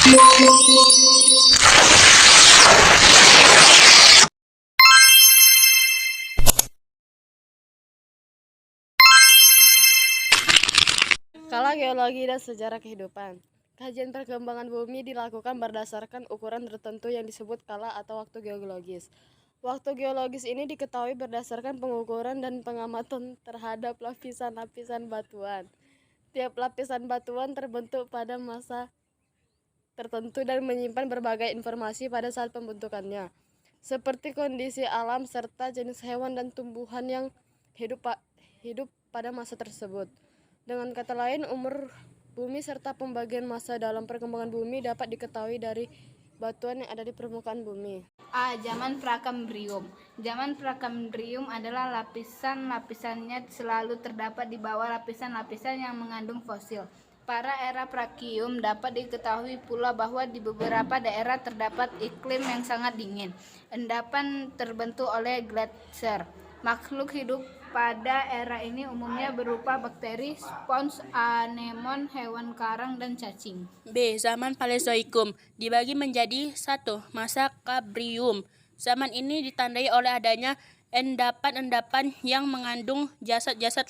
Skala geologi dan sejarah kehidupan. Kajian perkembangan bumi dilakukan berdasarkan ukuran tertentu yang disebut skala atau waktu geologis. Waktu geologis ini diketahui berdasarkan pengukuran dan pengamatan terhadap lapisan-lapisan batuan. Tiap lapisan batuan terbentuk pada masa tertentu dan menyimpan berbagai informasi pada saat pembentukannya, seperti kondisi alam serta jenis hewan dan tumbuhan yang hidup pada masa tersebut. Dengan kata lain, umur bumi serta pembagian masa dalam perkembangan bumi dapat diketahui dari batuan yang ada di permukaan bumi. A. Zaman Prakambrium. Zaman Prakambrium adalah lapisan-lapisannya selalu terdapat di bawah lapisan-lapisan yang mengandung fosil. Pada era Prakium dapat diketahui pula bahwa di beberapa daerah terdapat iklim yang sangat dingin. Endapan terbentuk oleh gletser. Makhluk hidup pada era ini umumnya berupa bakteri, spons, anemon, hewan karang, dan cacing. B. Zaman Paleozoikum dibagi menjadi 1. Masa Kambrium. Zaman ini ditandai oleh adanya endapan-endapan yang mengandung jasad-jasad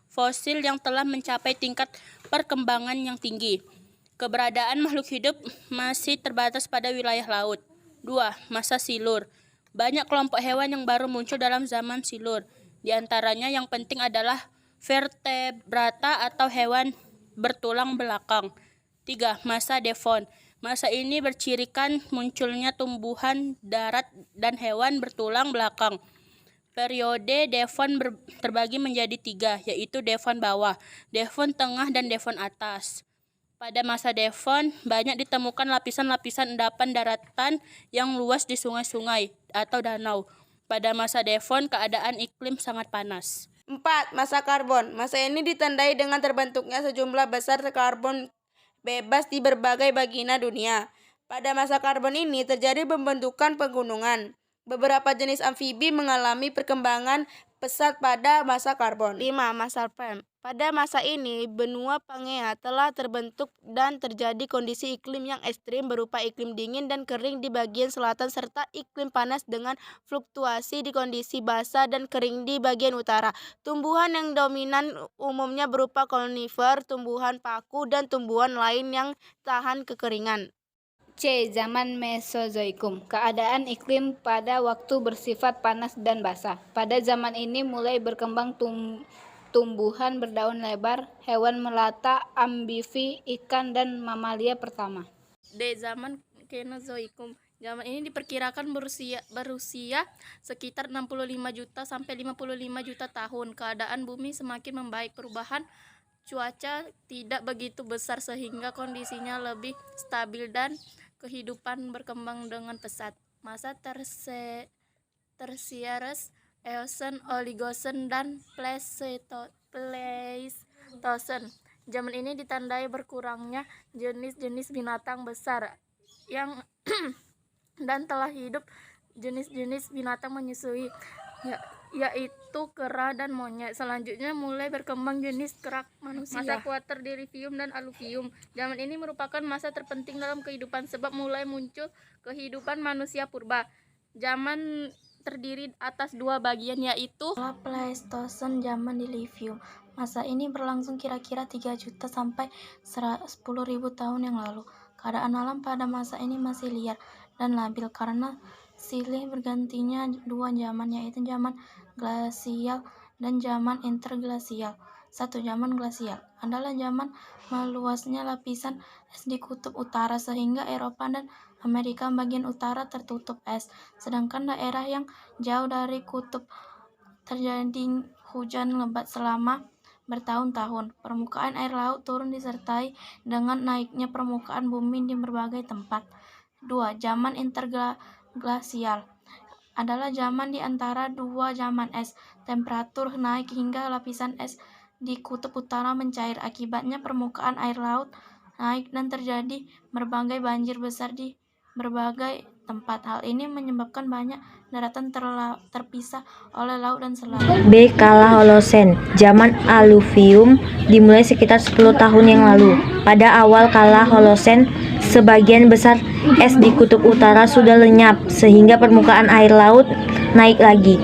fosil yang telah mencapai tingkat perkembangan yang tinggi. Keberadaan makhluk hidup masih terbatas pada wilayah laut. 2. Masa Silur. Banyak kelompok hewan yang baru muncul dalam zaman Silur. Di antaranya yang penting adalah vertebrata atau hewan bertulang belakang. 3. Masa Devon. Masa ini bercirikan munculnya tumbuhan darat dan hewan bertulang belakang. Periode Devon terbagi menjadi 3, yaitu Devon bawah, Devon tengah, dan Devon atas. Pada masa Devon, banyak ditemukan lapisan-lapisan endapan daratan yang luas di sungai-sungai atau danau. Pada masa Devon, keadaan iklim sangat panas. 4. Masa Karbon. Masa ini ditandai dengan terbentuknya sejumlah besar karbon bebas di berbagai bagian dunia. Pada masa Karbon ini terjadi pembentukan pegunungan. Beberapa jenis amfibi mengalami perkembangan pesat pada masa Karbon. 5. Masa Perm. Pada masa ini, benua Pangea telah terbentuk dan terjadi kondisi iklim yang ekstrim berupa iklim dingin dan kering di bagian selatan serta iklim panas dengan fluktuasi di kondisi basah dan kering di bagian utara. Tumbuhan yang dominan umumnya berupa konifer, tumbuhan paku, dan tumbuhan lain yang tahan kekeringan. C. Zaman Mesozoikum. Keadaan iklim pada waktu bersifat panas dan basah. Pada zaman ini mulai berkembang tumbuhan berdaun lebar, hewan melata, amfibi, ikan, dan mamalia pertama. D. Zaman Kenozoikum. Zaman ini diperkirakan berusia sekitar 65 juta sampai 55 juta tahun. Keadaan bumi semakin membaik, perubahan cuaca tidak begitu besar sehingga kondisinya lebih stabil dan kehidupan berkembang dengan pesat. Masa Tersiaris, Eosen, Oligosen, dan Pleistosen. Zaman ini ditandai berkurangnya jenis-jenis binatang besar yang dan telah hidup jenis-jenis binatang menyusui, yaitu kera dan monyet. Selanjutnya mulai berkembang jenis kerak manusia. Masa Quaternarium dan Alluvium. Zaman ini merupakan masa terpenting dalam kehidupan sebab mulai muncul kehidupan manusia purba. Zaman terdiri atas 2 bagian, yaitu Pleistosen, zaman Dilithium. Masa ini berlangsung kira-kira 3 juta sampai 10.000 tahun yang lalu. Keadaan alam pada masa ini masih liar dan labil karena silih bergantinya 2 zaman, yaitu zaman glasial dan zaman interglasial. 1. Zaman glasial adalah zaman meluasnya lapisan es di kutub utara sehingga Eropa dan Amerika bagian utara tertutup es, sedangkan daerah yang jauh dari kutub terjadi hujan lebat selama bertahun-tahun. Permukaan air laut turun disertai dengan naiknya permukaan bumi di berbagai tempat. 2. Zaman interglasial adalah zaman di antara 2 zaman es. Temperatur naik hingga lapisan es di kutub utara mencair. Akibatnya permukaan air laut naik dan terjadi berbagai banjir besar di berbagai tempat. Hal ini menyebabkan banyak daratan terpisah oleh laut dan selat. B. Kala Holosen. Zaman Alluvium dimulai sekitar 10 tahun yang lalu. Pada awal Kala Holosen, sebagian besar es di kutub utara sudah lenyap sehingga permukaan air laut naik lagi.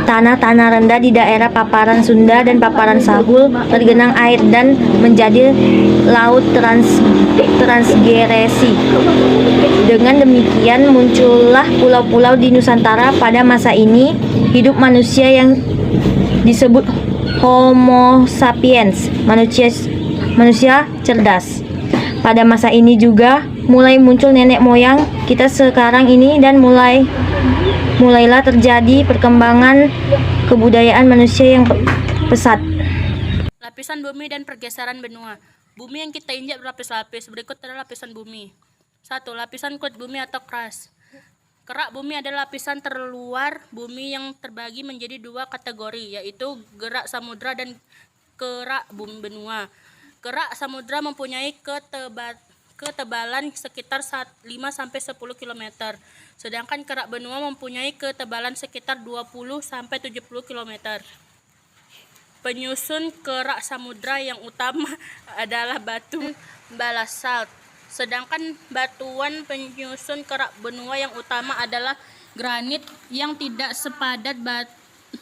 Tanah-tanah rendah di daerah paparan Sunda dan paparan Sahul tergenang air dan menjadi laut transgresi. Dengan demikian muncullah pulau-pulau di Nusantara. Pada masa ini hidup manusia yang disebut Homo sapiens, manusia cerdas. Pada masa ini juga mulai muncul nenek moyang kita sekarang ini dan mulailah terjadi perkembangan kebudayaan manusia yang pesat. Lapisan bumi dan pergeseran benua. Bumi yang kita injak berlapis-lapis. Berikut adalah lapisan bumi. 1. Lapisan kulit bumi atau crust. Kerak bumi adalah lapisan terluar bumi yang terbagi menjadi dua kategori, yaitu gerak samudra dan kerak bumi benua. Kerak samudra mempunyai ketebalan sekitar 5-10 km, sedangkan kerak benua mempunyai ketebalan sekitar 20-70 km. Penyusun kerak samudra yang utama adalah batu balasalt, sedangkan batuan penyusun kerak benua yang utama adalah granit yang tidak sepadat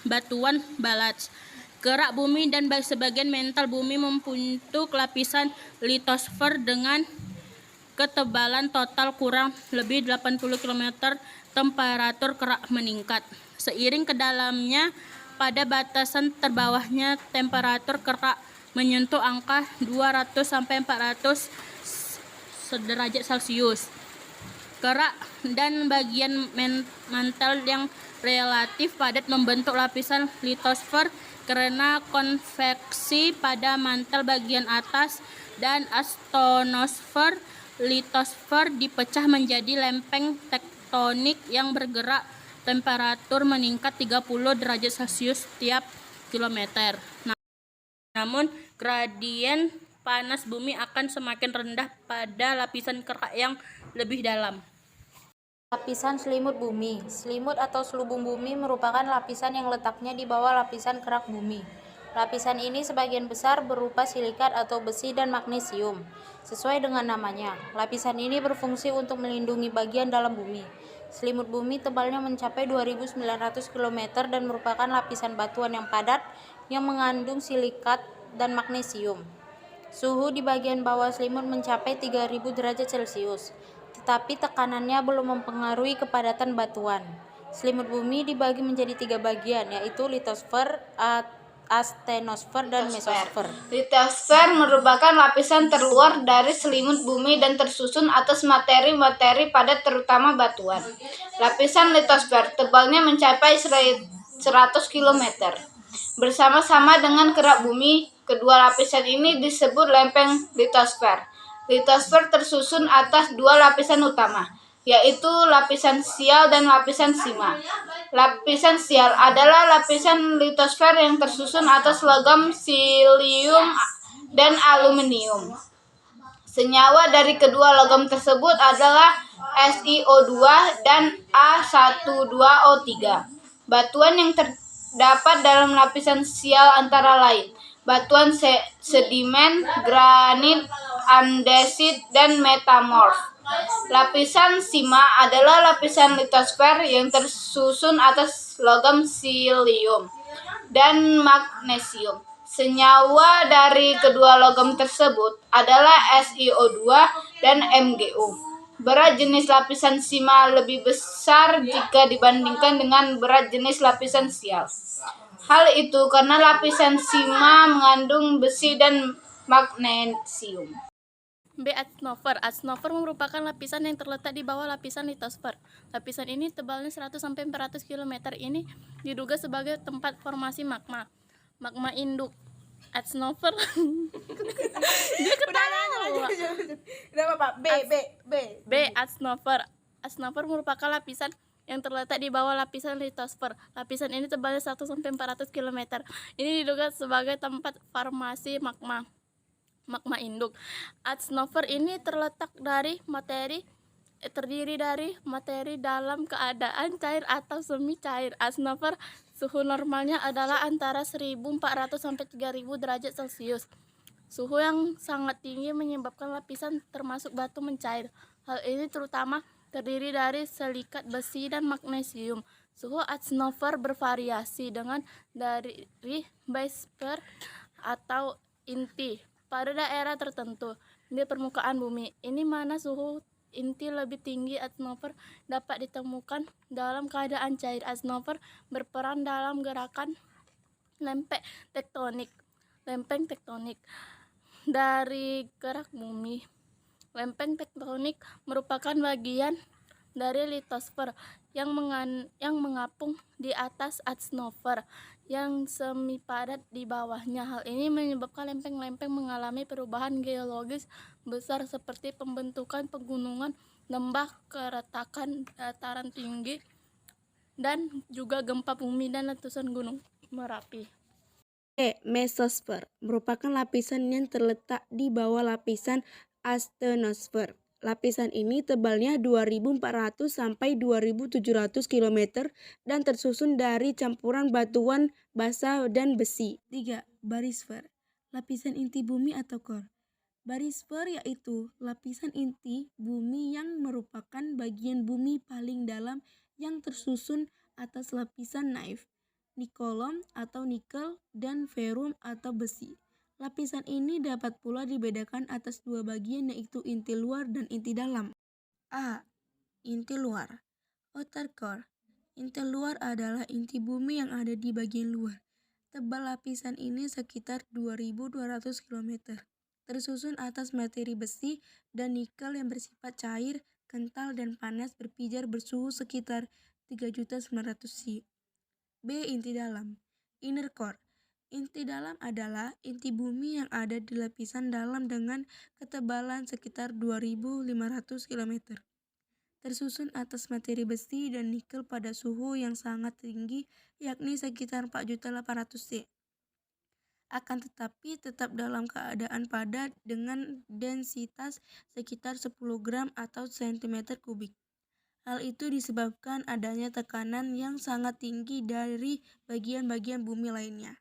batuan balast. Kerak bumi dan sebagian mantel bumi membentuk lapisan litosfer dengan ketebalan total kurang lebih 80 km. Temperatur kerak meningkat seiring ke dalamnya. Pada batasan terbawahnya temperatur kerak menyentuh angka 200-400 derajat Celcius. Kerak dan bagian mantel yang relatif padat membentuk lapisan litosfer karena konveksi pada mantel bagian atas, dan astonosfer. Litosfer dipecah menjadi lempeng tektonik yang bergerak. Temperatur meningkat 30 derajat Celcius setiap kilometer. Namun gradien panas bumi akan semakin rendah pada lapisan kerak yang lebih dalam. Lapisan selimut bumi. Selimut atau selubung bumi merupakan lapisan yang letaknya di bawah lapisan kerak bumi. Lapisan ini sebagian besar berupa silikat atau besi dan magnesium. Sesuai dengan namanya, lapisan ini berfungsi untuk melindungi bagian dalam bumi. Selimut bumi tebalnya mencapai 2.900 km dan merupakan lapisan batuan yang padat yang mengandung silikat dan magnesium. Suhu di bagian bawah selimut mencapai 3.000 derajat Celcius, tetapi tekanannya belum mempengaruhi kepadatan batuan. Selimut bumi dibagi menjadi 3 bagian, yaitu litosfer, astenosfer, dan mesosfer. Litosfer merupakan lapisan terluar dari selimut bumi dan tersusun atas materi-materi padat terutama batuan. Lapisan litosfer tebalnya mencapai 100 km. Bersama-sama dengan kerak bumi, kedua lapisan ini disebut lempeng litosfer. Litosfer tersusun atas 2 lapisan utama, yaitu lapisan sial dan lapisan sima. Lapisan sial adalah lapisan litosfer yang tersusun atas logam silium dan aluminium. Senyawa dari kedua logam tersebut adalah SiO2 dan A12O3. Batuan yang terdapat dalam lapisan sial antara lain batuan sedimen, granit, andesit, dan metamorf. Lapisan sima adalah lapisan litosfer yang tersusun atas logam silium dan magnesium. Senyawa dari kedua logam tersebut adalah SiO2 dan MgO. Berat jenis lapisan sima lebih besar jika dibandingkan dengan berat jenis lapisan sial. Hal itu karena lapisan sima mengandung besi dan magnesium. B. Astenosfer. Astenosfer merupakan lapisan yang terletak di bawah lapisan litosfer. Lapisan ini tebalnya 100-400 km. Ini diduga sebagai tempat formasi magma. Magma induk. Astenosfer. Dia ketawa. B. Astenosfer. Astenosfer merupakan lapisan yang terletak di bawah lapisan litosfer. Lapisan ini tebalnya 100-400 km. Ini diduga sebagai tempat formasi magma induk. Astenosfer ini terdiri dari materi dalam keadaan cair atau semi cair. Astenosfer suhu normalnya adalah antara 1.400 sampai 3.000 derajat Celcius. Suhu yang sangat tinggi menyebabkan lapisan termasuk batu mencair. Hal ini terutama terdiri dari silikat besi dan magnesium. Suhu atmosfer bervariasi dengan dari barometer atau inti pada daerah tertentu di permukaan bumi. Ini mana suhu inti lebih tinggi atmosfer dapat ditemukan dalam keadaan cair. Atmosfer berperan dalam gerakan lempeng tektonik. Dari gerak bumi, lempeng tektonik merupakan bagian dari litosfer yang mengapung di atas atmosfer yang semi padat di bawahnya. Hal ini menyebabkan lempeng-lempeng mengalami perubahan geologis besar seperti pembentukan pegunungan, lembah, keretakan dataran tinggi, dan juga gempa bumi dan letusan gunung Merapi. Mesosfer merupakan lapisan yang terletak di bawah lapisan astenosfer. Lapisan ini tebalnya 2.400 sampai 2.700 km dan tersusun dari campuran batuan basah dan besi. 3. Barisfer, lapisan inti bumi atau core. Barisfer yaitu lapisan inti bumi yang merupakan bagian bumi paling dalam yang tersusun atas lapisan nikelom atau nikel dan ferrum atau besi. Lapisan ini dapat pula dibedakan atas dua bagian yaitu inti luar dan inti dalam. A. Inti luar. Outer core. Inti luar adalah inti bumi yang ada di bagian luar. Tebal lapisan ini sekitar 2.200 km. Tersusun atas materi besi dan nikel yang bersifat cair, kental dan panas berpijar bersuhu sekitar 3.900 C. B. Inti dalam. Inner core. Inti dalam adalah inti bumi yang ada di lapisan dalam dengan ketebalan sekitar 2.500 km. Tersusun atas materi besi dan nikel pada suhu yang sangat tinggi yakni sekitar 4.800 C. Akan tetapi tetap dalam keadaan padat dengan densitas sekitar 10 gram atau cm3. Hal itu disebabkan adanya tekanan yang sangat tinggi dari bagian-bagian bumi lainnya.